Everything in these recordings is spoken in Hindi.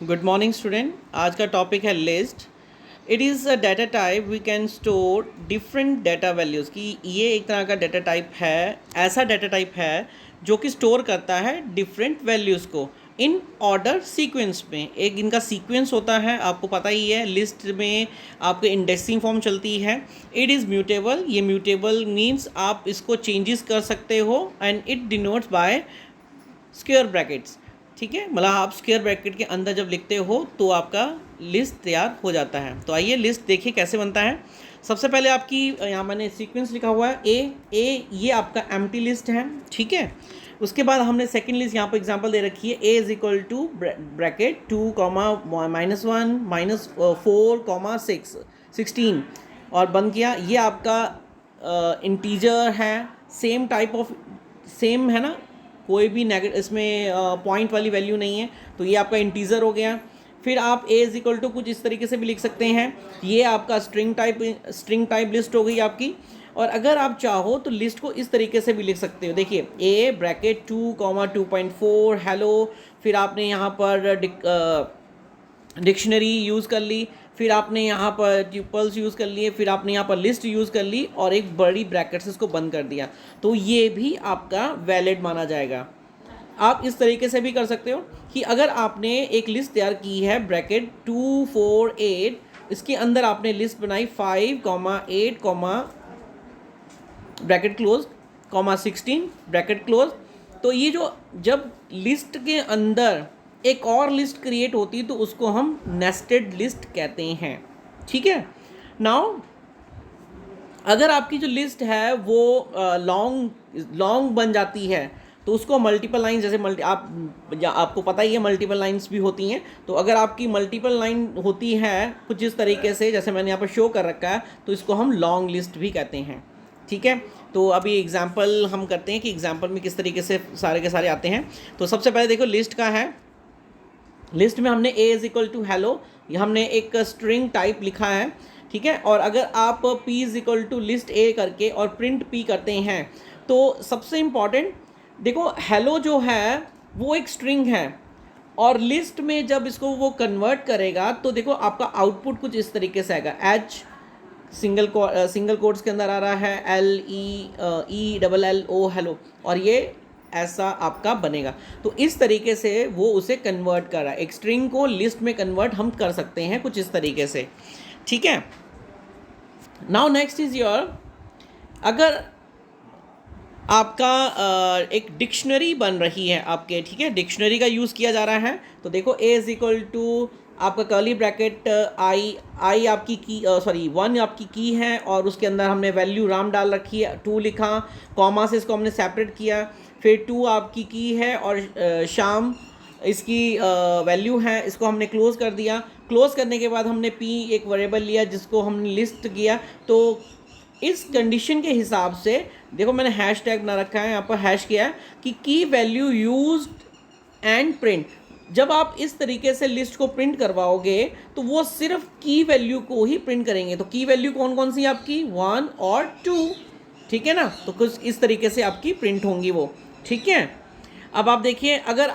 Good morning student. आज का टॉपिक है list. It is a data type we can store different data values की। ये एक तरह का डाटा टाइप है, ऐसा डाटा टाइप है जो कि स्टोर करता है डिफरेंट वैल्यूज़ को इन ऑर्डर सीक्वेंस में। एक इनका सीक्वेंस होता है, आपको पता ही है। लिस्ट में आपको इंडेक्सिंग फॉर्म चलती है। It is mutable. ये म्यूटेबल मीन्स आप इसको चेंजेस कर सकते हो and it denotes bye square brackets. ठीक है, मतलब आप स्क्वायर ब्रैकेट के अंदर जब लिखते हो तो आपका लिस्ट तैयार हो जाता है। तो आइए लिस्ट देखिए कैसे बनता है। सबसे पहले आपकी यहाँ मैंने सीक्वेंस लिखा हुआ है ए ये आपका एम्प्टी लिस्ट है। ठीक है, उसके बाद हमने सेकंड लिस्ट यहाँ पर एग्जांपल दे रखी है। ए इज इक्वल टू ब्रैकेट 2 -1 -4 16 और बंद किया। ये आपका इंटीजर है, सेम टाइप ऑफ सेम है ना, कोई भी नेगेटिव इसमें पॉइंट वाली वैल्यू नहीं है। तो ये आपका इंटीजर हो गया। फिर आप ए इज इक्वल टू कुछ इस तरीके से भी लिख सकते हैं। ये आपका स्ट्रिंग टाइप लिस्ट हो गई आपकी। और अगर आप चाहो तो लिस्ट को इस तरीके से भी लिख सकते हो। देखिए ए ब्रैकेट 2 2.4 हेलो। फिर आपने यहाँ पर डिक्शनरी यूज़ कर ली, फिर आपने यहाँ पर ट्यूपल्स यूज़ कर लिए, फिर आपने यहाँ पर लिस्ट यूज़ कर ली और एक बड़ी ब्रैकेट से इसको बंद कर दिया। तो ये भी आपका वैलिड माना जाएगा। आप इस तरीके से भी कर सकते हो कि अगर आपने एक लिस्ट तैयार की है ब्रैकेट 2 4 8, इसके अंदर आपने लिस्ट बनाई 5 8 ब्रैकेट क्लोज 16 ब्रैकेट क्लोज। तो ये जो जब लिस्ट के अंदर एक और लिस्ट क्रिएट होती है तो उसको हम नेस्टेड लिस्ट कहते हैं। ठीक है, नाउ अगर आपकी जो लिस्ट है वो लॉन्ग बन जाती है तो उसको मल्टीपल लाइन, जैसे आपको पता ही है मल्टीपल लाइंस भी होती हैं। तो अगर आपकी मल्टीपल लाइन होती है कुछ इस तरीके से जैसे मैंने यहाँ पर शो कर रखा है, तो इसको हम लॉन्ग लिस्ट भी कहते हैं। ठीक है, तो अभी एग्जाम्पल हम करते हैं कि एग्जाम्पल में किस तरीके से सारे के सारे आते हैं। तो सबसे पहले देखो लिस्ट का है। लिस्ट में हमने ए इज इक्वल टू हेलो, हमने एक स्ट्रिंग टाइप लिखा है। ठीक है, और अगर आप P is equal to list A करके और प्रिंट पी करते हैं तो सबसे इम्पॉर्टेंट देखो हेलो जो है वो एक स्ट्रिंग है और लिस्ट में जब इसको वो कन्वर्ट करेगा तो देखो आपका आउटपुट कुछ इस तरीके से आएगा। एच सिंगल कोट्स के अंदर आ रहा है, LEELLO हेलो, और ये ऐसा आपका बनेगा। तो इस तरीके से वो उसे कन्वर्ट कर रहा है। एक स्ट्रिंग को लिस्ट में कन्वर्ट हम कर सकते हैं कुछ इस तरीके से। ठीक है, नाउ नेक्स्ट इज योर, अगर आपका एक डिक्शनरी बन रही है आपके, ठीक है, डिक्शनरी का यूज़ किया जा रहा है। तो देखो ए इज इक्वल टू आपका कर्ली ब्रैकेट आई आपकी की 1 आपकी की है और उसके अंदर हमने वैल्यू राम डाल रखी है, 2 लिखा, कॉमा से इसको हमने सेपरेट किया। फिर 2 आपकी की है और शाम इसकी वैल्यू है, इसको हमने क्लोज़ कर दिया। क्लोज़ करने के बाद हमने पी एक वेरिएबल लिया जिसको हमने लिस्ट किया। तो इस कंडीशन के हिसाब से देखो मैंने हैश टैग बना रखा है, यहाँ पर हैश किया है कि की वैल्यू यूज्ड एंड प्रिंट। जब आप इस तरीके से लिस्ट को प्रिंट करवाओगे तो वो सिर्फ की वैल्यू को ही प्रिंट करेंगे। तो की वैल्यू कौन कौन सी आपकी 1 और 2, ठीक है ना। तो कुछ इस तरीके से आपकी प्रिंट होंगी वो। ठीक है, अब आप देखिए अगर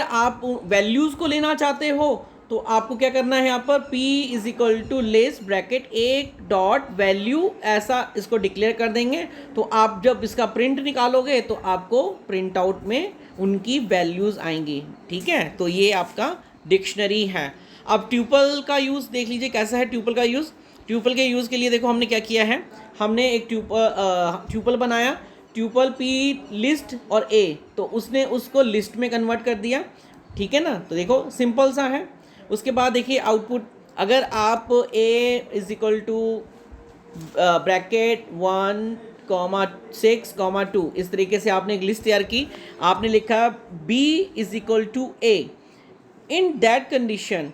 आप वैल्यूज़ को लेना चाहते हो तो आपको क्या करना है, यहाँ पर p is equal to list bracket एक डॉट वैल्यू ऐसा इसको डिक्लेयर कर देंगे। तो आप जब इसका प्रिंट निकालोगे तो आपको प्रिंट आउट में उनकी वैल्यूज़ आएंगी। ठीक है, तो ये आपका डिक्शनरी है। अब ट्यूपल का यूज़ देख लीजिए कैसा है ट्यूपल का यूज़। ट्यूपल के यूज़ के लिए देखो हमने क्या किया है, हमने एक ट्यूपल बनाया, ट्यूपल पी लिस्ट और ए, तो उसने उसको लिस्ट में कन्वर्ट कर दिया। ठीक है ना, तो देखो सिंपल सा है। उसके बाद देखिए आउटपुट, अगर आप ए इज इक्वल टू ब्रैकेट 1 6 2 इस तरीके से आपने एक लिस्ट तैयार की, आपने लिखा B is equal to A, in that condition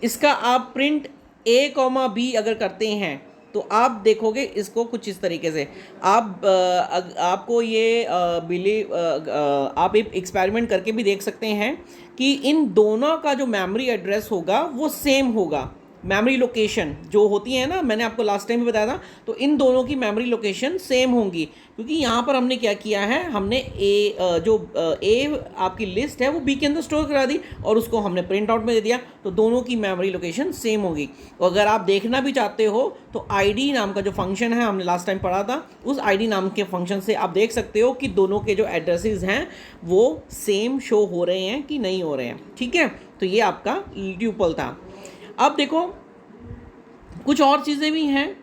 इसका आप प्रिंट ए कॉमा बी अगर करते हैं तो आप देखोगे इसको कुछ इस तरीके से। आपको ये आप एक एक्सपेरिमेंट करके भी देख सकते हैं कि इन दोनों का जो मेमोरी एड्रेस होगा वो सेम होगा। मेमोरी लोकेशन जो होती है ना, मैंने आपको लास्ट टाइम भी बताया था, तो इन दोनों की मेमोरी लोकेशन सेम होंगी, क्योंकि यहाँ पर हमने क्या किया है, हमने ए आपकी लिस्ट है वो बी के अंदर स्टोर करा दी और उसको हमने प्रिंट आउट में दे दिया, तो दोनों की मेमोरी लोकेशन सेम होगी। और अगर आप देखना भी चाहते हो तो आईडी नाम का जो फंक्शन है, हमने लास्ट टाइम पढ़ा था, उस आईडी नाम के फंक्शन से आप देख सकते हो कि दोनों के जो एड्रेसेस हैं वो सेम शो हो रहे हैं कि नहीं हो रहे हैं। ठीक है, तो ये आपका ट्यूपल था। अब देखो कुछ और चीज़ें भी हैं।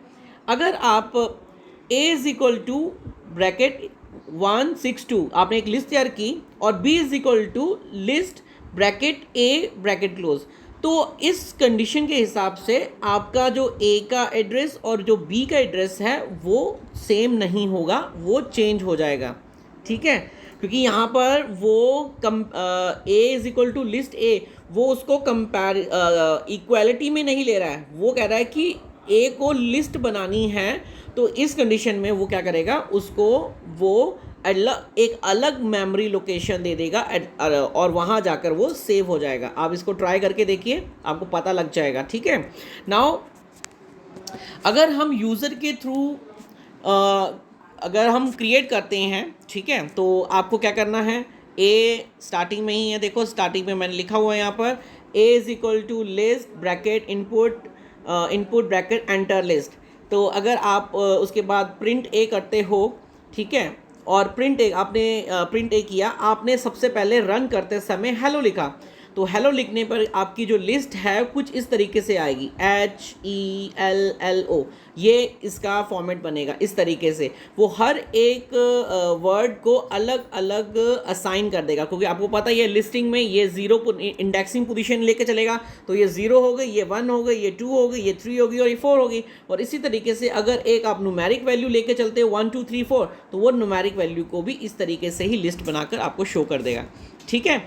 अगर आप a is equal to bracket 162 आपने एक लिस्ट तैयार की और b is equal to list bracket a bracket close, तो इस कंडीशन के हिसाब से आपका जो a का एड्रेस और जो b का एड्रेस है वो सेम नहीं होगा, वो चेंज हो जाएगा। ठीक है, क्योंकि यहाँ पर वो a is equal to list a, वो उसको कंपेयर इक्वालिटी में नहीं ले रहा है, वो कह रहा है कि a को लिस्ट बनानी है, तो इस कंडीशन में वो क्या करेगा, उसको वो एक अलग मेमोरी लोकेशन दे देगा और वहाँ जाकर वो सेव हो जाएगा। आप इसको ट्राई करके देखिए, आपको पता लग जाएगा। ठीक है, नाउ अगर हम यूज़र के थ्रू अगर हम क्रिएट करते हैं, ठीक है, तो आपको क्या करना है, ए स्टार्टिंग में ही है, देखो स्टार्टिंग में मैंने लिखा हुआ है यहाँ पर a is equal to list bracket input bracket enter list. तो अगर आप उसके बाद प्रिंट a करते हो, ठीक है, और प्रिंट a किया, आपने सबसे पहले रन करते समय हेलो लिखा, तो हेलो लिखने पर आपकी जो लिस्ट है कुछ इस तरीके से आएगी, HELLO, ये इसका फॉर्मेट बनेगा इस तरीके से। वो हर एक वर्ड को अलग अलग असाइन कर देगा, क्योंकि आपको पता है ये लिस्टिंग में ये 0 इंडेक्सिंग पोजीशन लेके चलेगा, तो ये 0 हो गई, ये 1 हो गई, ये 2 हो गई, ये 3 होगी और ये 4 होगी। और इसी तरीके से अगर एक आप न्यूमेरिक वैल्यू लेके चलते हो 1 2 3 4, तो वो न्यूमेरिक वैल्यू को भी इस तरीके से ही लिस्ट बनाकर आपको शो कर देगा। ठीक है,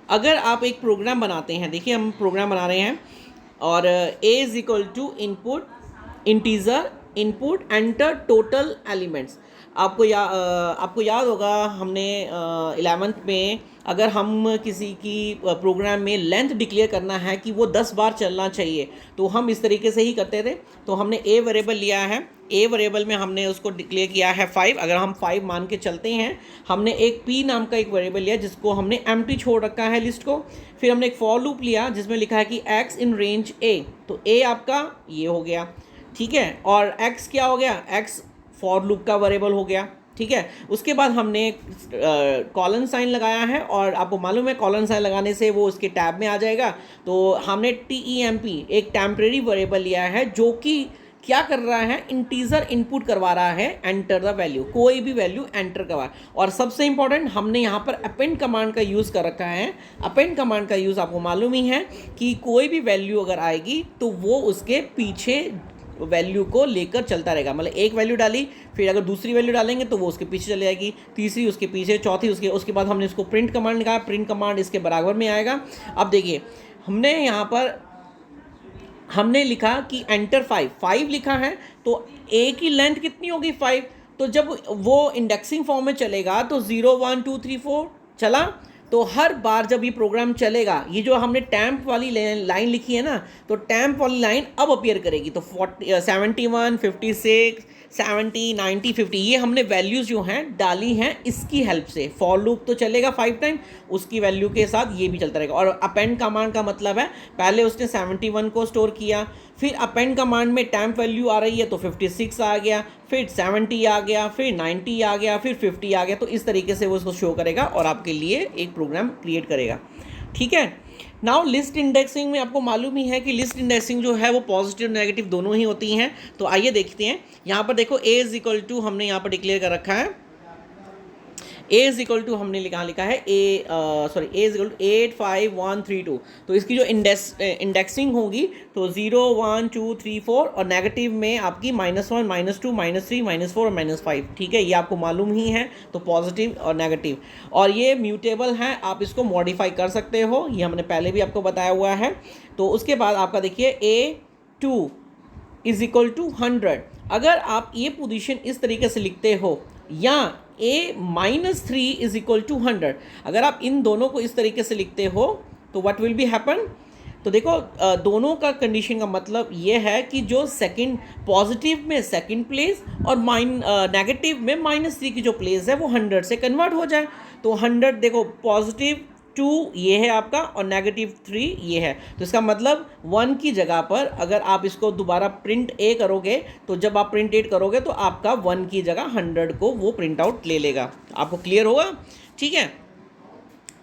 अगर आप एक प्रोग्राम बनाते हैं, देखिए हम प्रोग्राम बना रहे हैं और a is equal to input integer input enter total elements. आपको याद होगा हमने 11th में अगर हम किसी की प्रोग्राम में लेंथ डिक्लेयर करना है कि वो 10 बार चलना चाहिए, तो हम इस तरीके से ही करते थे। तो हमने a वेरिएबल लिया है, a वेरिएबल में हमने उसको डिक्लेयर किया है 5, अगर हम 5 मान के चलते हैं। हमने एक p नाम का एक वेरिएबल लिया जिसको हमने एम्प्टी छोड़ रखा है लिस्ट को। फिर हमने एक फॉर लूप लिया जिसमें लिखा है कि x इन रेंज a, तो a आपका ये हो गया। ठीक है, और x क्या हो गया, x फॉर लूप का वेरिएबल हो गया। ठीक है, उसके बाद हमने कॉलन साइन लगाया है और आपको मालूम है कॉलन साइन लगाने से वो उसके टैब में आ जाएगा। तो हमने TEMP एक टेम्परेरी वेरिएबल लिया है जो कि क्या कर रहा है, इंटीजर इनपुट करवा रहा है, एंटर द वैल्यू, कोई भी वैल्यू एंटर करवा। और सबसे इंपॉर्टेंट हमने यहाँ पर अपेंड कमांड का यूज़ कर रखा है। अपेंड कमांड का यूज़ आपको मालूम ही है कि कोई भी वैल्यू अगर आएगी तो वो उसके पीछे वैल्यू को लेकर चलता रहेगा। मतलब एक वैल्यू डाली, फिर अगर दूसरी वैल्यू डालेंगे तो वो उसके पीछे चली जाएगी, तीसरी उसके पीछे, चौथी उसके बाद हमने इसको प्रिंट कमांड निकाला, प्रिंट कमांड इसके बराबर में आएगा। अब देखिए हमने यहाँ पर हमने लिखा कि एंटर 5 लिखा है, तो ए की लेंथ कितनी होगी 5। तो जब वो इंडेक्सिंग फॉर्म में चलेगा तो 0 1 2 3 4 चला, तो हर बार जब ये प्रोग्राम चलेगा, ये जो हमने टैम्प वाली लाइन लिखी है ना, तो टैम्प वाली लाइन अब अपीयर करेगी। तो 71 56 70 90 50 ये हमने वैल्यूज़ जो हैं डाली हैं इसकी हेल्प से। फॉर लूप तो चलेगा 5 टाइम, उसकी वैल्यू के साथ ये भी चलता रहेगा। और अपेंड कमांड का मतलब है पहले उसने 71 को स्टोर किया, फिर अपेंड कमांड में टैम्प वैल्यू आ रही है तो 56 आ गया, फिर 70 आ गया, फिर 90 आ गया, फिर 50 आ गया। तो इस तरीके से वो उसको शो करेगा और आपके लिए एक प्रोग्राम क्रिएट करेगा। ठीक है, नाउ लिस्ट इंडेक्सिंग में आपको मालूम ही है कि लिस्ट इंडेक्सिंग जो है वो पॉजिटिव नेगेटिव दोनों ही होती हैं। तो आइए देखते हैं, यहाँ पर देखो a इज इक्वल टू हमने यहाँ पर डिक्लेयर कर रखा है, a इज इक्वल टू हमने लिखा है a इज इक्वल टू 8 5 1 3 2। तो इसकी जो इंडेक्सिंग होगी तो 0 1 2 3 4 और नेगेटिव में आपकी -1 -2 -3 -4 और -5। ठीक है, ये आपको मालूम ही है। तो पॉजिटिव और नेगेटिव, और ये म्यूटेबल हैं, आप इसको मॉडिफाई कर सकते हो, ये हमने पहले भी आपको बताया हुआ है। तो उसके बाद आपका देखिए A2 इज इक्वल टू 100। अगर आप ये पोजीशन इस तरीके से लिखते हो या A-3 इज इक्वल टू 100, अगर आप इन दोनों को इस तरीके से लिखते हो तो व्हाट विल बी हैपन, तो देखो दोनों का कंडीशन का मतलब ये है कि जो सेकंड पॉजिटिव में सेकंड प्लेस और नेगेटिव में -3 की जो प्लेस है वो 100 से कन्वर्ट हो जाए। तो 100 देखो पॉजिटिव 2 ये है आपका और -3 ये है, तो इसका मतलब 1 की जगह पर अगर आप इसको दोबारा प्रिंट ए करोगे तो जब आप प्रिंट 8 करोगे तो आपका 1 की जगह 100 को वो प्रिंट आउट ले लेगा। आपको क्लियर होगा? ठीक है।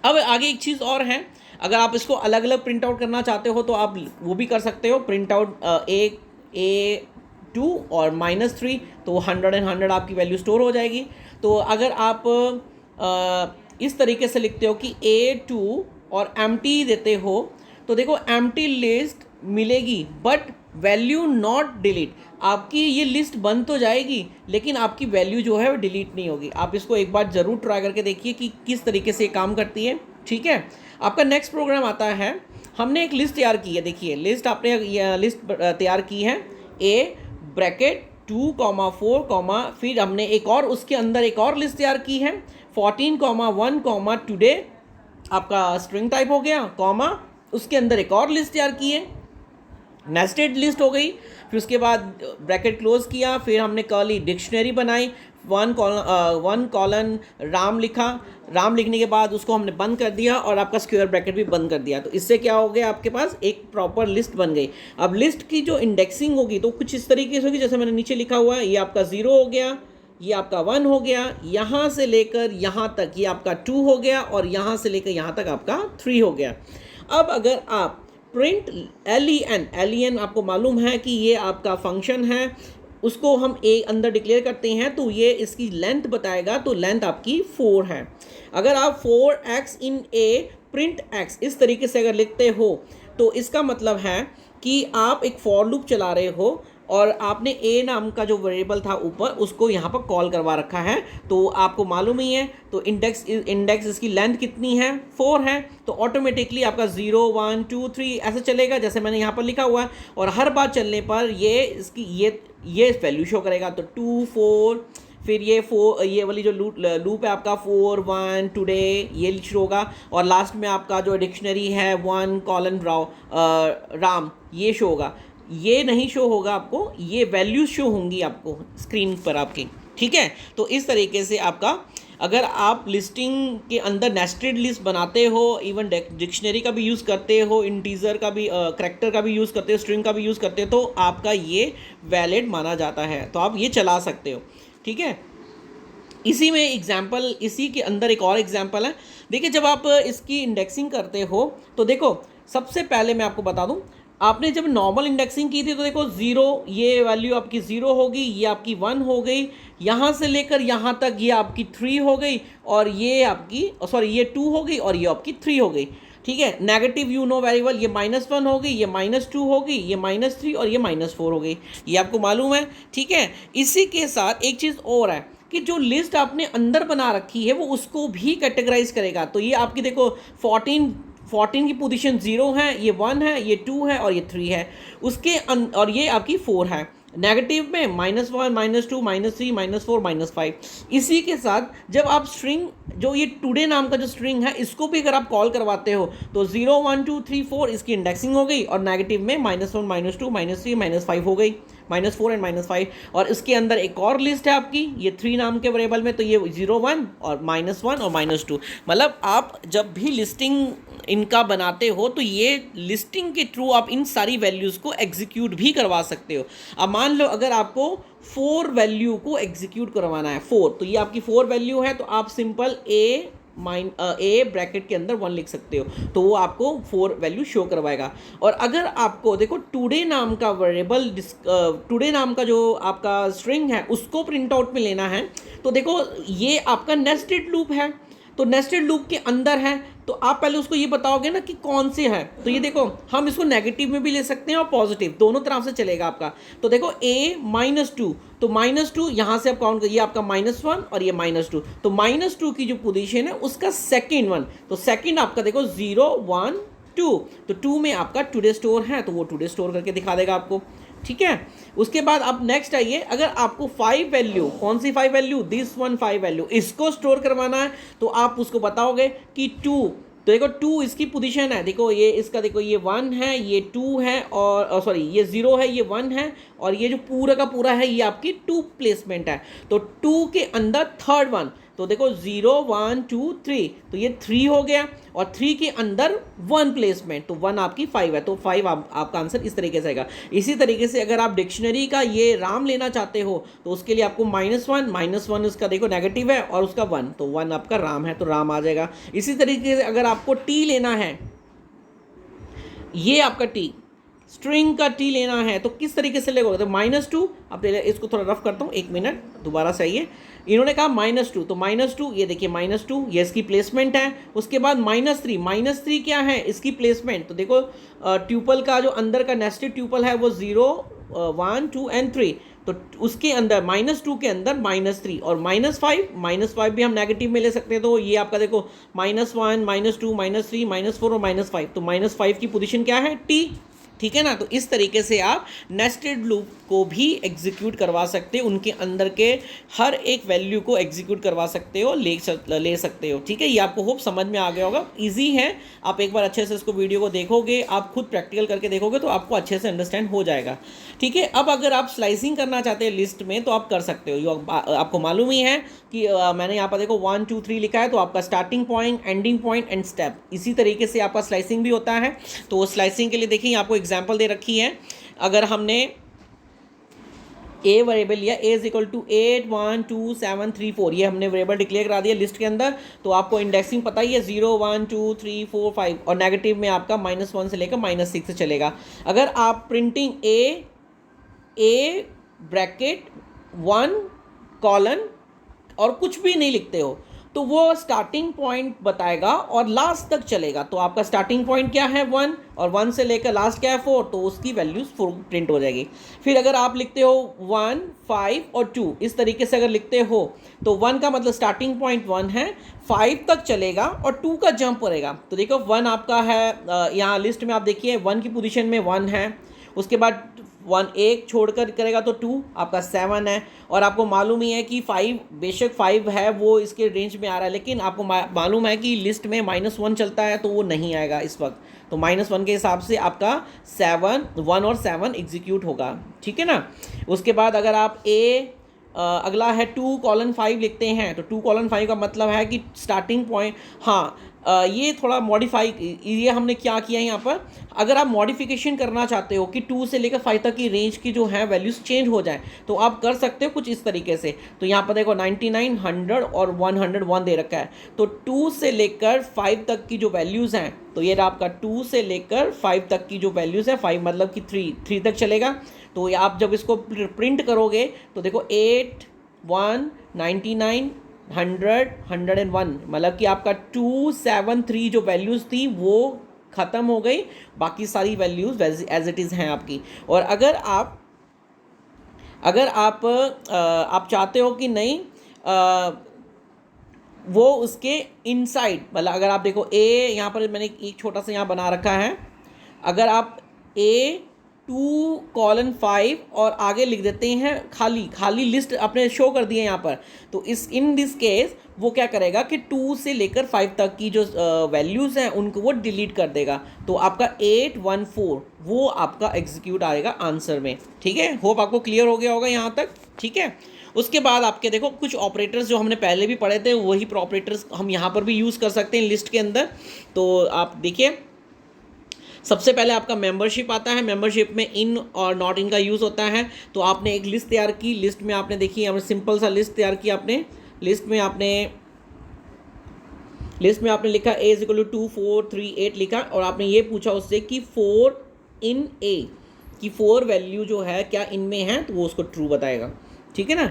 अब आगे एक चीज़ और है, अगर आप इसको अलग अलग प्रिंट आउट करना चाहते हो तो आप वो भी कर सकते हो। प्रिंट आउट A2 और -3, तो 100 एंड 100 आपकी वैल्यू स्टोर हो जाएगी। तो अगर आप इस तरीके से लिखते हो कि A2 और एम्प्टी देते हो तो देखो एम्प्टी लिस्ट मिलेगी बट वैल्यू नॉट डिलीट। आपकी ये लिस्ट बन तो जाएगी लेकिन आपकी वैल्यू जो है वो डिलीट नहीं होगी। आप इसको एक बार ज़रूर ट्राई करके देखिए कि किस तरीके से ये काम करती है। ठीक है। आपका नेक्स्ट प्रोग्राम आता है, हमने एक लिस्ट तैयार की है। देखिए लिस्ट आपने लिस्ट तैयार की है, ए ब्रैकेट 2, 4, फिर हमने एक और उसके अंदर एक और लिस्ट तैयार की है 14, 1, टुडे आपका स्ट्रिंग टाइप हो गया, कॉमा उसके अंदर एक और लिस्ट तैयार की है, नेस्टेड लिस्ट हो गई। फिर उसके बाद ब्रैकेट क्लोज किया, फिर हमने कर्ली डिक्शनरी बनाई, 1 कॉलन राम लिखा, राम लिखने के बाद उसको हमने बंद कर दिया और आपका स्क्वायर ब्रैकेट भी बंद कर दिया। तो इससे क्या हो गया, आपके पास एक प्रॉपर लिस्ट बन गई। अब लिस्ट की जो इंडेक्सिंग होगी तो कुछ इस तरीके से होगी जैसे मैंने नीचे लिखा हुआ है, ये आपका 0 हो गया, ये आपका 1 हो गया, यहाँ से लेकर यहाँ तक ये आपका 2 हो गया और यहाँ से लेकर यहाँ तक आपका 3 हो गया। अब अगर आप प्रिंट len आपको मालूम है कि ये आपका फंक्शन है, उसको हम ए अंदर डिक्लेयर करते हैं तो ये इसकी लेंथ बताएगा, तो लेंथ आपकी 4 है। अगर आप 4x इन ए प्रिंट x इस तरीके से अगर लिखते हो तो इसका मतलब है कि आप एक फॉर लूप चला रहे हो और आपने ए नाम का जो वेरिएबल था ऊपर उसको यहाँ पर कॉल करवा रखा है, तो आपको मालूम ही है। तो इंडेक्स इसकी लेंथ कितनी है, 4 है, तो ऑटोमेटिकली आपका 0 1 2 3 ऐसे चलेगा जैसे मैंने यहाँ पर लिखा हुआ है, और हर बार चलने पर ये इसकी ये वैल्यू शो करेगा। तो 2 4 फिर ये 4 ये वाली जो लूप है आपका 4 1 टुडे ये शो होगा, और लास्ट में आपका जो डिक्शनरी है 1 कॉलन राम ये शो होगा। ये नहीं शो होगा आपको, ये वैल्यूज शो होंगी आपको स्क्रीन पर आपकी। ठीक है। तो इस तरीके से आपका अगर आप लिस्टिंग के अंदर नेस्टेड लिस्ट बनाते हो, इवन डिक्शनरी का भी यूज़ करते हो, इंटीजर का भी करैक्टर का भी यूज़ करते हो, स्ट्रिंग का भी यूज़ करते हो, तो आपका ये वैलिड माना जाता है, तो आप ये चला सकते हो। ठीक है। इसी में एग्जाम्पल, इसी के अंदर एक और एग्जाम्पल है। देखिए जब आप इसकी इंडेक्सिंग करते हो तो देखो सबसे पहले मैं आपको बता दूं, आपने जब नॉर्मल इंडेक्सिंग की थी तो देखो 0 ये वैल्यू आपकी 0 होगी, ये आपकी 1 हो गई, यहाँ से लेकर यहाँ तक ये आपकी 3 हो गई, और ये आपकी ये 2 हो गई और ये आपकी 3 हो गई। ठीक है। नेगेटिव यू नो वेरिएबल ये -1 हो गई, ये -2 हो गई, ये -3 और ये -4 हो गई, ये आपको मालूम है। ठीक है। इसी के साथ एक चीज़ और है कि जो लिस्ट आपने अंदर बना रखी है वो उसको भी कैटेगराइज करेगा। तो ये आपकी देखो 14 की पोजीशन 0 है, ये 1 है, ये 2 है और ये 3 है, उसके और ये आपकी 4 है। नेगेटिव में -1 -2 -3 -4 -5। इसी के साथ जब आप स्ट्रिंग जो ये टुडे नाम का जो स्ट्रिंग है इसको भी अगर आप कॉल करवाते हो तो 0 1 2 3 4 इसकी इंडेक्सिंग हो गई, और नेगेटिव में -1 -2 -3 -5 हो गई, -4 एंड -5। और इसके अंदर एक और लिस्ट है आपकी ये 3 नाम के वेरिएबल में, तो ये 0 1 और -1 और -2। मतलब आप जब भी लिस्टिंग इनका बनाते हो तो ये लिस्टिंग के थ्रू आप इन सारी वैल्यूज़ को एग्जीक्यूट भी करवा सकते हो। अब मान लो अगर आपको 4 वैल्यू को एग्जीक्यूट करवाना है, 4, तो ये आपकी 4 वैल्यू है, तो आप सिंपल ए ब्रैकेट के अंदर 1 लिख सकते हो, तो वो आपको 4 वैल्यू शो करवाएगा। और अगर आपको देखो टुडे नाम का वेरिएबल टुडे नाम का जो आपका स्ट्रिंग है उसको प्रिंट आउट में लेना है, तो देखो ये आपका नेस्टेड लूप है, तो नेस्टेड लूप के अंदर है, तो आप पहले उसको ये बताओगे ना कि कौन से है। तो ये देखो हम इसको नेगेटिव में भी ले सकते हैं और पॉजिटिव, दोनों तरफ से चलेगा आपका। तो देखो a -2, तो -2 यहाँ से आप काउंट करिए, आपका -1 और ये -2, तो -2 की जो पोजीशन है उसका सेकेंड 1, तो सेकेंड आपका देखो 0 1 2, तो 2 में आपका टुडे स्टोर है, तो वो टुडे स्टोर करके दिखा देगा आपको। ठीक है। उसके बाद आप नेक्स्ट आइए, अगर आपको 5 वैल्यू, कौन सी 5 वैल्यू, दिस वन 5 वैल्यू, इसको स्टोर करवाना है, तो आप उसको बताओगे कि 2 तो देखो 2 इसकी पोजीशन है, देखो ये इसका, देखो ये 1 है, ये 2 है, और सॉरी ये 0 है, ये 1 है, और ये जो पूरा का पूरा है ये आपकी 2 प्लेसमेंट है। तो 2 के अंदर थर्ड वन, तो देखो 0 1 2 3, तो ये 3 हो गया, और 3 के अंदर 1 प्लेसमेंट, तो 1 आपकी 5 है, तो 5 आपका आंसर इस तरीके से आएगा। इसी तरीके से अगर आप डिक्शनरी का ये राम लेना चाहते हो तो उसके लिए आपको -1 उसका देखो नेगेटिव है, और उसका 1, तो 1 आपका राम है, तो राम आ जाएगा। इसी तरीके से अगर आपको टी लेना है, ये आपका टी स्ट्रिंग का टी लेना है, तो किस तरीके से लेगा, तो -2, अब इसको थोड़ा रफ करता हूँ, 1 मिनट दोबारा से आइए। इन्होंने कहा -2, तो -2 ये देखिए -2 ये इसकी प्लेसमेंट है। उसके बाद -3 क्या है, इसकी प्लेसमेंट, तो देखो ट्यूपल का जो अंदर का नेस्टेड ट्यूपल है वो 0 1 2 एंड 3, तो उसके अंदर -2 के अंदर -3, और -5 भी हम नेगेटिव में ले सकते हैं, तो ये आपका देखो -1 -2 -3 -4 और -5, तो -5 की पोजीशन क्या है, टी, ठीक है ना। तो इस तरीके से आप नेस्टेड लूप को भी एग्जीक्यूट करवा सकते हो, उनके अंदर के हर एक वैल्यू को एग्जीक्यूट करवा सकते हो, ले सकते हो, ठीक है। ये आपको होप समझ में आ गया होगा, इजी है। आप एक बार अच्छे से इसको वीडियो को देखोगे, आप खुद प्रैक्टिकल करके देखोगे तो आपको अच्छे से अंडरस्टैंड हो जाएगा, ठीक है। अब अगर आप स्लाइसिंग करना चाहते हैं लिस्ट में तो आप कर सकते हो, आपको मालूम ही है कि मैंने यहाँ पर देखो 1 2 3 लिखा है, तो आपका starting point, ending point and step, इसी तरीके से आपका स्लाइसिंग भी होता है। तो स्लाइसिंग के लिए देखिए आपको एग्जाम्पल दे रखी है। अगर हमने ए वेरिएबल लिया, a इज इक्वल टू 8 1 2 7 3 4, ये हमने वेरिएबल डिक्लेयर करा दिया लिस्ट के अंदर। तो आपको इंडेक्सिंग पता ही है 0 1 2 3 4 5, और नेगेटिव में आपका -1 से लेकर -6 से चलेगा। अगर आप प्रिंटिंग ए ब्रैकेट 1 कॉलन और कुछ भी नहीं लिखते हो तो वो स्टार्टिंग पॉइंट बताएगा और लास्ट तक चलेगा। तो आपका स्टार्टिंग पॉइंट क्या है 1, और 1 से लेकर लास्ट क्या है 4, तो उसकी वैल्यूज 4 प्रिंट हो जाएगी। फिर अगर आप लिखते हो 1 5 और 2, इस तरीके से अगर लिखते हो तो 1 का मतलब स्टार्टिंग पॉइंट 1 है, 5 तक चलेगा और 2 का जंप करेगा। तो देखो 1 आपका है, यहाँ लिस्ट में आप देखिए 1 की पोजीशन में 1 है, उसके बाद 1 एक छोड़कर करेगा तो 2 आपका 7 है, और आपको मालूम ही है कि 5 बेशक 5 है वो इसके रेंज में आ रहा है, लेकिन आपको मालूम है कि लिस्ट में -1 चलता है तो वो नहीं आएगा इस वक्त। तो -1 के हिसाब से आपका 7 1 और 7 एग्जीक्यूट होगा, ठीक है ना। उसके बाद अगर आप अगला है 2 कॉलन 5 लिखते हैं, तो 2 कॉलन 5 का मतलब है कि स्टार्टिंग पॉइंट, हाँ ये थोड़ा मॉडिफाई, ये हमने क्या किया है यहाँ पर, अगर आप मॉडिफिकेशन करना चाहते हो कि 2 से लेकर 5 तक की रेंज की जो है वैल्यूज़ चेंज हो जाए तो आप कर सकते हो कुछ इस तरीके से। तो यहाँ पर देखो 99 100 और 101 दे रखा है, तो 2 से लेकर 5 तक की जो वैल्यूज़ हैं, तो ये आपका 2 से लेकर 5 तक की जो वैल्यूज़ है, 5 मतलब कि 3 तक चलेगा। तो आप जब इसको प्रिंट करोगे तो देखो 8 1 99 100 101, मतलब कि आपका 273 जो वैल्यूज़ थी वो ख़त्म हो गई, बाकी सारी वैल्यूज़ एज इट इज़ हैं आपकी। और अगर आप चाहते हो कि नहीं वो उसके इनसाइड, मतलब अगर आप देखो यहाँ पर मैंने एक छोटा सा यहाँ बना रखा है, अगर आप 2 कॉलन 5 और आगे लिख देते हैं खाली लिस्ट अपने शो कर दिए यहाँ पर, तो इन दिस केस वो क्या करेगा कि 2 से लेकर 5 तक की जो वैल्यूज़ हैं उनको वो डिलीट कर देगा। तो आपका 814 वो आपका एग्जीक्यूट आएगा आंसर में, ठीक है। होप आपको क्लियर हो गया होगा यहाँ तक, ठीक है। उसके बाद आपके देखो कुछ ऑपरेटर्स जो हमने पहले भी पढ़े थे वही ऑपरेटर्स हम यहाँ पर भी यूज़ कर सकते हैं लिस्ट के अंदर। तो आप देखिए सबसे पहले आपका मेंबरशिप आता है, मेंबरशिप में इन और नॉट इन का यूज़ होता है। तो आपने एक लिस्ट तैयार की, लिस्ट में आपने देखिए हमने सिंपल सा लिस्ट तैयार की, आपने लिस्ट में आपने लिखा a इज इक्वल टू 2 4 3 8 लिखा, और आपने ये पूछा उससे कि 4 इन a की 4 वैल्यू जो है क्या इनमें है, तो वो उसको ट्रू बताएगा, ठीक है ना।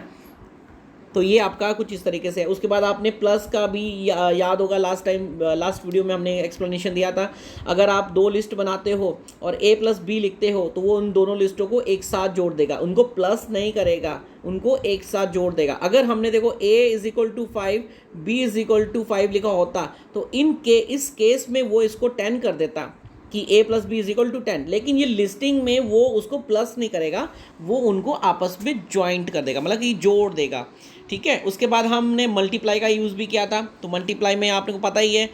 तो ये आपका कुछ इस तरीके से है। उसके बाद आपने प्लस का भी याद होगा, लास्ट वीडियो में हमने एक्सप्लेनेशन दिया था। अगर आप 2 लिस्ट बनाते हो और a प्लस बी लिखते हो तो वो उन दोनों लिस्टों को एक साथ जोड़ देगा, उनको प्लस नहीं करेगा, उनको एक साथ जोड़ देगा। अगर हमने देखो a is equal to 5 b is equal to 5 लिखा होता तो इस केस में वो इसको 10 कर देता कि a plus B is equal to 10, लेकिन ये लिस्टिंग में वो उसको प्लस नहीं करेगा, वो उनको आपस में ज्वाइंट कर देगा, मतलब कि जोड़ देगा, ठीक है। उसके बाद हमने मल्टीप्लाई का यूज़ भी किया था। तो मल्टीप्लाई में आपको पता ही है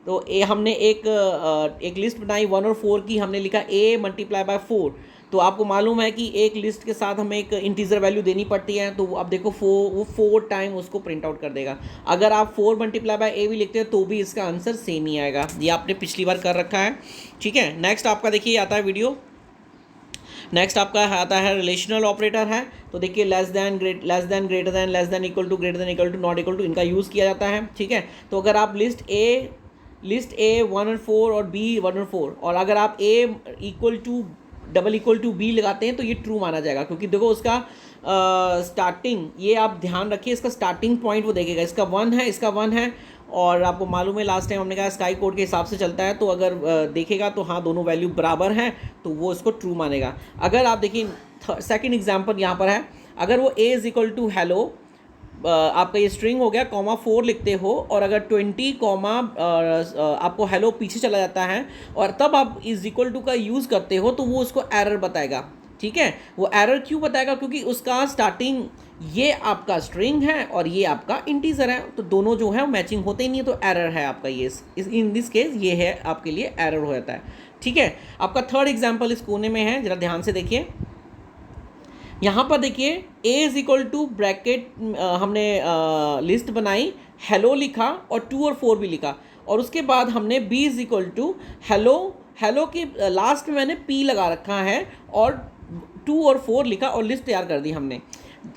तो हमने एक लिस्ट बनाई 1 और 4 की, हमने लिखा a मल्टीप्लाई बाय 4। तो आपको मालूम है कि एक लिस्ट के साथ हमें एक इंटीजर वैल्यू देनी पड़ती है, तो अब देखो वो 4 टाइम उसको प्रिंट आउट कर देगा। अगर आप 4 मल्टीप्लाई बाय a भी लिखते हैं तो भी इसका आंसर सेम ही आएगा। ये आपने पिछली बार कर रखा है, ठीक है। नेक्स्ट आपका देखिए आता है वीडियो, नेक्स्ट आपका आता है रिलेशनल ऑपरेटर है। तो देखिए less than, greater than, less than equal to, greater than equal to, not equal to, इनका यूज़ किया जाता है, ठीक है। तो अगर आप लिस्ट ए 1 और 4 और बी 1 और 4, और अगर आप ए इक्वल टू बी लगाते हैं तो ये ट्रू माना जाएगा, क्योंकि देखो उसका स्टार्टिंग, ये आप ध्यान रखिए, इसका स्टार्टिंग पॉइंट वो देखेगा, इसका 1 है, इसका 1 है, और आपको मालूम है लास्ट टाइम हमने कहा स्काई कोड के हिसाब से चलता है, तो अगर देखेगा तो हाँ दोनों वैल्यू बराबर हैं तो वो इसको ट्रू मानेगा। अगर आप देखिए सेकंड एग्जांपल यहाँ पर है, अगर वो a is equal to hello, आपका ये स्ट्रिंग हो गया, कॉमा 4 लिखते हो, और अगर 20 कॉमा आपको हेलो पीछे चला जाता है और तब आप इज इक्वल टू का यूज़ करते हो, तो वो उसको एरर बताएगा, ठीक है। वो एरर क्यों बताएगा? क्योंकि उसका स्टार्टिंग ये आपका स्ट्रिंग है और ये आपका इंटीजर है, तो दोनों जो है मैचिंग होते ही नहीं है, तो एरर है आपका ये, इन दिस केस ये है आपके लिए एरर हो जाता है, ठीक है। आपका थर्ड एग्जाम्पल इस कोने में है, जरा ध्यान से देखिए। यहाँ पर देखिए a is equal to bracket, हमने लिस्ट बनाई, हेलो लिखा और 2 और 4 भी लिखा, और उसके बाद हमने b is equal to hello के लास्ट में मैंने p लगा रखा है और 2 और 4 लिखा और लिस्ट तैयार कर दी हमने।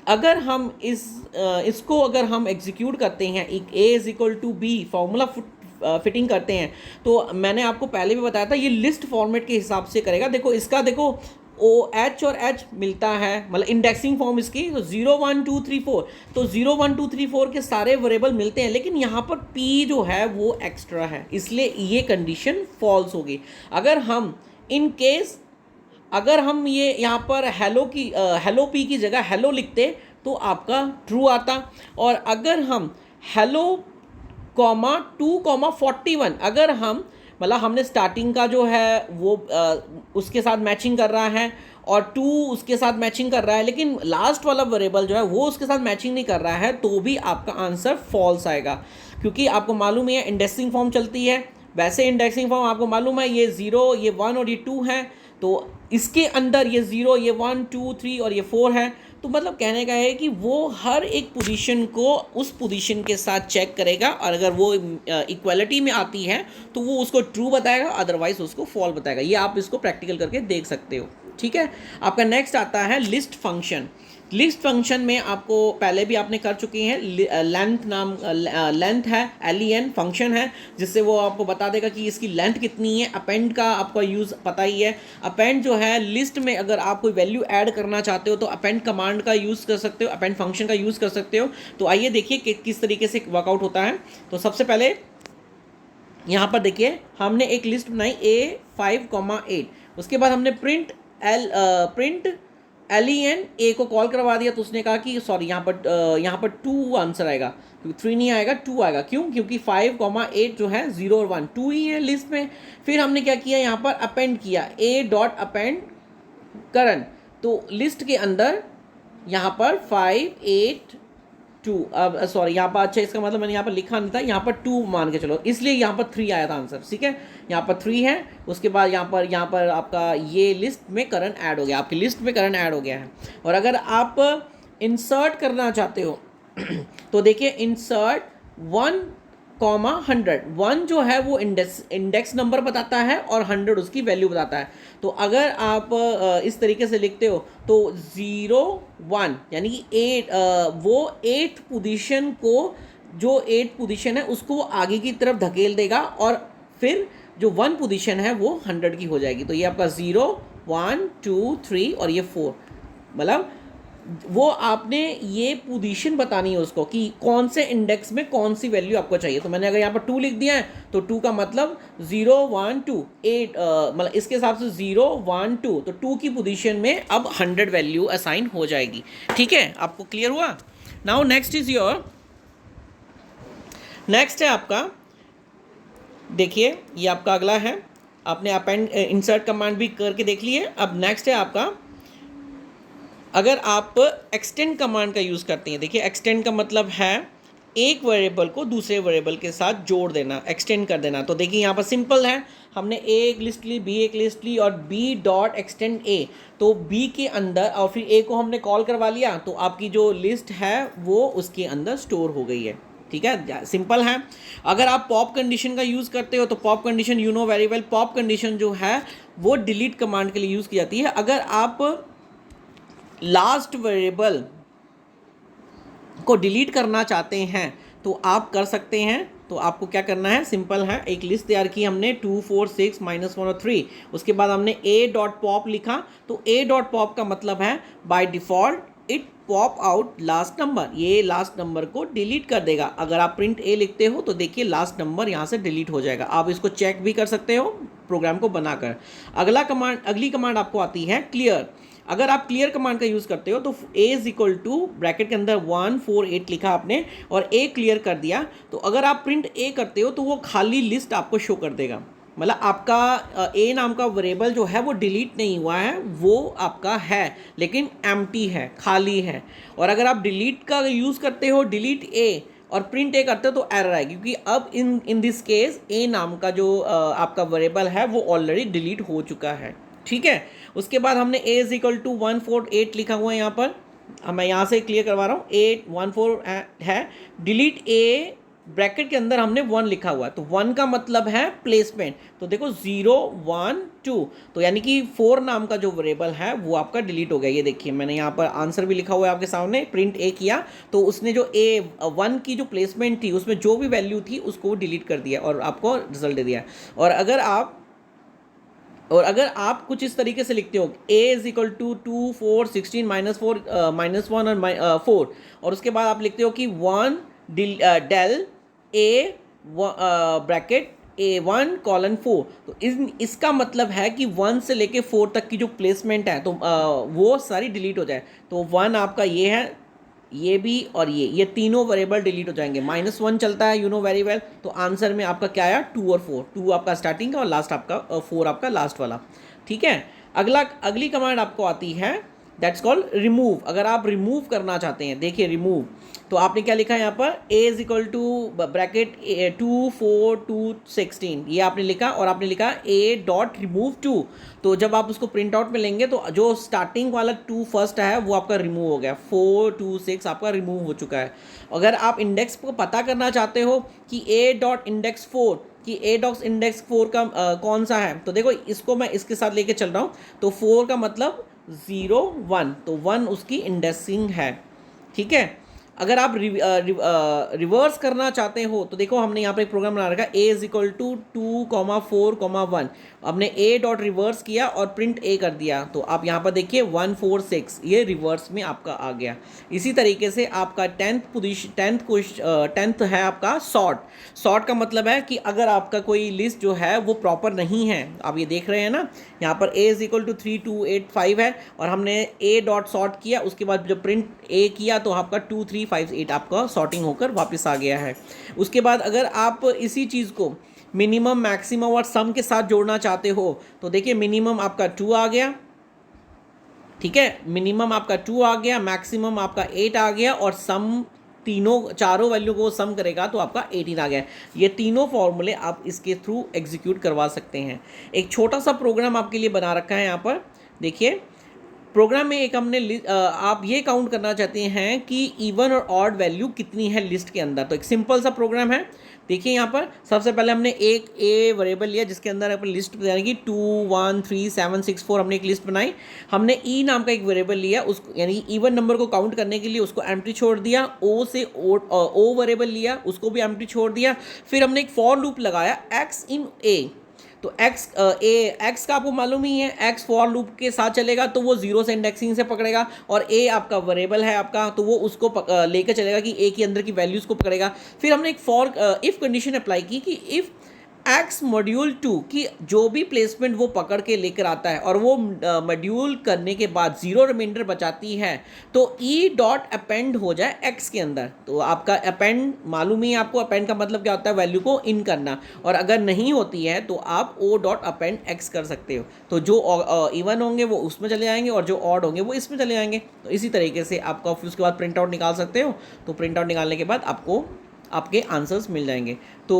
अगर हम इसको अगर हम एग्जीक्यूट करते हैं, एक a is equal to B formula fitting करते हैं, तो मैंने आपको पहले भी बताया था ये लिस्ट फॉर्मेट के हिसाब से करेगा। देखो इसका देखो OH और H मिलता है, मतलब इंडेक्सिंग फॉर्म इसकी, तो 0 1 2 3 4, तो 0 1 2 3 4 के सारे वेरिएबल मिलते हैं, लेकिन यहाँ पर P जो है वो एक्स्ट्रा है, इसलिए ये कंडीशन फॉल्स होगी। अगर हम इन केस अगर हम ये यहाँ पर हेलो P की जगह हेलो लिखते तो आपका ट्रू आता, और अगर हम हेलो 2,41 अगर हम मतलब हमने स्टार्टिंग का जो है वो उसके साथ मैचिंग कर रहा है और 2 उसके साथ मैचिंग कर रहा है, लेकिन लास्ट वाला वेरिएबल जो है वो उसके साथ मैचिंग नहीं कर रहा है, तो भी आपका आंसर फॉल्स आएगा, क्योंकि आपको मालूम है इंडेक्सिंग फॉर्म चलती है। वैसे इंडेक्सिंग फॉर्म आपको मालूम है ये 0, ये 1 और ये 2 है, तो इसके अंदर ये 0, ये 1 2 3 और ये 4 है, तो मतलब कहने का है कि वो हर एक पोजीशन को उस पोजीशन के साथ चेक करेगा, और अगर वो इक्वालिटी में आती है तो वो उसको ट्रू बताएगा, अदरवाइज उसको फॉल बताएगा। ये आप इसको प्रैक्टिकल करके देख सकते हो, ठीक है। आपका नेक्स्ट आता है लिस्ट फंक्शन। लिस्ट फंक्शन में आपको पहले भी आपने कर चुके हैं, लेंथ है, LEN फंक्शन है, जिससे वो आपको बता देगा कि इसकी लेंथ कितनी है। अपेंड का आपका यूज़ पता ही है, अपेंड जो है लिस्ट में अगर आप कोई वैल्यू ऐड करना चाहते हो तो अपेंड कमांड का यूज़ कर सकते हो, अपेंड फंक्शन का यूज़ कर सकते हो। तो आइए देखिए कि किस तरीके से वर्कआउट होता है। तो सबसे पहले यहाँ पर देखिए हमने एक लिस्ट बनाई A5,8, उसके बाद हमने प्रिंट LEN A को कॉल करवा दिया, तो उसने कहा कि सॉरी यहाँ पर 2 आंसर आएगा, क्योंकि 3 नहीं आएगा, 2 आएगा। क्यों? क्योंकि 5,8 जो है 0 और 1 2 ही है लिस्ट में। फिर हमने क्या किया, यहाँ पर अपेंड किया A.append करंट, तो लिस्ट के अंदर यहाँ पर 5 8 2, अब सॉरी यहाँ पर, अच्छा इसका मतलब मैंने यहाँ पर लिखा नहीं था, यहाँ पर 2 मान के चलो, इसलिए यहाँ पर 3 आया था आंसर, ठीक है। यहाँ पर 3 है, उसके बाद यहाँ पर आपका ये लिस्ट में करंट ऐड हो गया, आपकी लिस्ट में करंट ऐड हो गया है। और अगर आप इंसर्ट करना चाहते हो तो देखिए इंसर्ट 1,100, 1 जो है वो इंडेक्स नंबर बताता है और 100 उसकी वैल्यू बताता है। तो अगर आप इस तरीके से लिखते हो तो 0 1 यानी कि 8, वो 8 पोजीशन को, जो 8 पोजीशन है उसको वो आगे की तरफ धकेल देगा, और फिर जो 1 पोजीशन है वो 100 की हो जाएगी। तो ये आपका 0 1 2 3 और ये 4, मतलब वो आपने ये पोजीशन बतानी है उसको कि कौन से इंडेक्स में कौन सी वैल्यू आपको चाहिए। तो मैंने अगर यहाँ पर 2 लिख दिया है तो 2 का मतलब 0 1 2 8, मतलब इसके हिसाब से 0 1 2, तो 2 की पोजीशन में अब 100 वैल्यू असाइन हो जाएगी, ठीक है। आपको क्लियर हुआ? Now next is your, next है आपका, देखिए ये आपका अगला है, आपने अपेंड इंसर्ट कमांड भी करके देख लिए। अब नेक्स्ट है आपका, अगर आप एक्सटेंड कमांड का यूज़ करते हैं, देखिए एक्सटेंड का मतलब है एक वेरिएबल को दूसरे वेरिएबल के साथ जोड़ देना, एक्सटेंड कर देना। तो देखिए यहाँ पर सिंपल है, हमने ए एक लिस्ट ली, बी एक लिस्ट ली और बी डॉट एक्सटेंड ए, तो बी के अंदर और फिर ए को हमने कॉल करवा लिया, तो आपकी जो लिस्ट है वो उसके अंदर स्टोर हो गई है। ठीक है, सिंपल है। अगर आप पॉप कंडीशन का यूज़ करते हो तो pop condition you know very well, pop condition जो है वो डिलीट कमांड के लिए यूज़ की जाती है। अगर आप लास्ट वेरिएबल को डिलीट करना चाहते हैं तो आप कर सकते हैं। तो आपको क्या करना है, सिंपल है, एक लिस्ट तैयार की हमने 2 4 6 -1 और 3, उसके बाद हमने a डॉट पॉप लिखा। तो a डॉट पॉप का मतलब है by default it pop out last number, ये लास्ट नंबर को डिलीट कर देगा। अगर आप प्रिंट a लिखते हो तो देखिए लास्ट नंबर यहाँ से डिलीट हो जाएगा। आप इसको चेक भी कर सकते हो प्रोग्राम को बनाकर। अगली कमांड आपको आती है क्लियर। अगर आप क्लियर कमांड का यूज़ करते हो तो a is equal to bracket के अंदर 1 4 8 लिखा आपने और a क्लियर कर दिया। तो अगर आप प्रिंट a करते हो तो वो खाली लिस्ट आपको शो कर देगा, मतलब आपका a नाम का वेरिएबल जो है वो डिलीट नहीं हुआ है, वो आपका है लेकिन एम्प्टी है, खाली है। और अगर आप डिलीट का यूज़ करते हो, डिलीट a और प्रिंट ए करते हो तो एरर आएगी, क्योंकि अब इन दिस केस ए नाम का जो आपका वेरिएबल है वो ऑलरेडी डिलीट हो चुका है। ठीक है, उसके बाद हमने a इज इक्वल टू 1 4 8 लिखा हुआ है यहाँ पर, मैं यहाँ से क्लियर करवा रहा हूँ, 8 1 4 है, डिलीट a ब्रैकेट के अंदर हमने 1 लिखा हुआ है, तो 1 का मतलब है प्लेसमेंट। तो देखो 0 1 2, तो यानी कि 4 नाम का जो वेरिएबल है वो आपका डिलीट हो गया। ये देखिए मैंने यहाँ पर आंसर भी लिखा हुआ है आपके सामने, प्रिंट ए किया तो उसने जो ए 1 की जो प्लेसमेंट थी उसमें जो भी वैल्यू थी उसको डिलीट कर दिया और आपको रिजल्ट दे दिया। और अगर आप कुछ इस तरीके से लिखते हो a इज इक्वल टू 2 4 16 -4 -1 और 4, और उसके बाद आप लिखते हो कि 1 del a bracket a1 colon 4, तो इसका मतलब है कि 1 से लेके 4 तक की जो प्लेसमेंट है तो वो सारी डिलीट हो जाए। तो 1 आपका ये है, ये भी और ये तीनों वेरिएबल डिलीट हो जाएंगे। -1 चलता है यू नो वेरी वेल, तो आंसर में आपका क्या आया 2 और 4, 2 आपका स्टार्टिंग का और लास्ट आपका 4 आपका लास्ट वाला। ठीक है, अगली कमांड आपको आती है दैट्स कॉल्ड रिमूव। अगर आप रिमूव करना चाहते हैं, देखिए रिमूव, तो आपने क्या लिखा है यहाँ पर a is equal to bracket 2 4 2 16, ये आपने लिखा और आपने लिखा a डॉट रिमूव 2। तो जब आप उसको प्रिंट आउट में लेंगे तो जो स्टार्टिंग वाला 2 फर्स्ट है वो आपका रिमूव हो गया, 4 2 6 आपका रिमूव हो चुका है। अगर आप इंडेक्स को पता करना चाहते हो कि a डॉट इंडेक्स 4 कि a डॉट इंडेक्स 4 का कौन सा है, तो देखो इसको मैं इसके साथ लेके चल रहा हूँ, तो 4 का मतलब 0 1, तो 1 उसकी इंडेक्सिंग है। ठीक है, अगर आप रिवर्स करना चाहते हो तो देखो हमने यहाँ पर एक प्रोग्राम बना रखा है a इज इक्वल टू 2 4 1, हमने a डॉट रिवर्स किया और प्रिंट a कर दिया, तो आप यहाँ पर देखिए 1 4 6 ये रिवर्स में आपका आ गया। इसी तरीके से आपका 10th है आपका सॉर्ट का मतलब है कि अगर आपका कोई लिस्ट जो है वो प्रॉपर नहीं है, आप ये देख रहे हैं ना यहाँ पर a इज इक्वल टू 3 2 8 5 है और हमने a डॉट सॉर्ट किया, उसके बाद जब प्रिंट a किया तो आपका 2 3 5 8 आपका सॉर्टिंग होकर वापस आ गया है। उसके बाद अगर आप इसी चीज़ को मिनिमम मैक्सिमम और सम के साथ जोड़ना चाहते हो तो देखिए मिनिमम आपका 2 आ गया, ठीक है, मिनिमम आपका 2 आ गया, मैक्सिमम आपका 8 आ गया और सम चारों वैल्यू को सम करेगा तो आपका 18 आ गया। ये तीनों फॉर्मूले आप इसके थ्रू एग्जीक्यूट करवा सकते हैं। एक छोटा सा प्रोग्राम आपके लिए बना रखा है यहाँ पर, देखिए प्रोग्राम में एक हमने आप ये काउंट करना चाहते हैं कि इवन और ऑड वैल्यू कितनी है लिस्ट के अंदर, तो एक सिंपल सा प्रोग्राम है। देखिए यहाँ पर सबसे पहले हमने एक ए वेरिएबल लिया जिसके अंदर अपनी लिस्ट यानी कि 2 1 3 7 6 4 हमने एक लिस्ट बनाई। हमने ई नाम का एक वेरिएबल लिया, उसको यानी इवन नंबर को काउंट करने के लिए उसको एम्प्टी छोड़ दिया। ओ से ओ वेरिएबल लिया, उसको भी एम्प्टी छोड़ दिया। फिर हमने एक फॉर लूप लगाया एक्स इन ए, तो एक्स का आपको मालूम ही है, एक्स फॉर लूप के साथ चलेगा तो वो 0 से इंडेक्सिंग से पकड़ेगा और ए आपका वेरिएबल है आपका, तो वो उसको लेकर चलेगा कि ए के अंदर की वैल्यूज़ को पकड़ेगा। फिर हमने एक फॉर इफ़ कंडीशन अप्लाई की कि इफ़ एक्स मॉड्यूल 2 की जो भी प्लेसमेंट वो पकड़ के लेकर आता है और वो मॉड्यूल करने के बाद जीरो रिमाइंडर बचाती है तो ई डॉट अपेंड हो जाए एक्स के अंदर। तो आपका अपेंड मालूम ही है आपको, अपेंड का मतलब क्या होता है, वैल्यू को इन करना, और अगर नहीं होती है तो आप ओ डॉट अपेंड एक्स कर सकते हो। तो जो इवन होंगे वो उसमें चले जाएंगे और जो ऑड होंगे वो इसमें चले जाएंगे। तो इसी तरीके से आपका फिर उसके बाद प्रिंट आउट निकाल सकते हो। तो प्रिंट आउट निकालने के बाद आपको आपके आंसर्स मिल जाएंगे। तो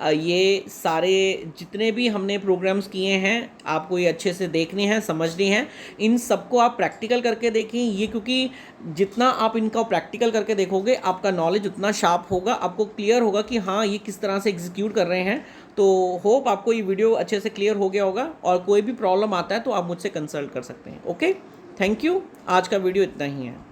ये सारे जितने भी हमने प्रोग्राम्स किए हैं आपको ये अच्छे से देखने हैं, समझने हैं। इन सबको आप प्रैक्टिकल करके देखें ये, क्योंकि जितना आप इनका प्रैक्टिकल करके देखोगे आपका नॉलेज उतना शार्प होगा, आपको क्लियर होगा कि हाँ ये किस तरह से एग्जीक्यूट कर रहे हैं। तो होप आपको ये वीडियो अच्छे से क्लियर हो गया होगा, और कोई भी प्रॉब्लम आता है तो आप मुझसे कंसल्ट कर सकते हैं। Okay, thank you. आज का वीडियो इतना ही है।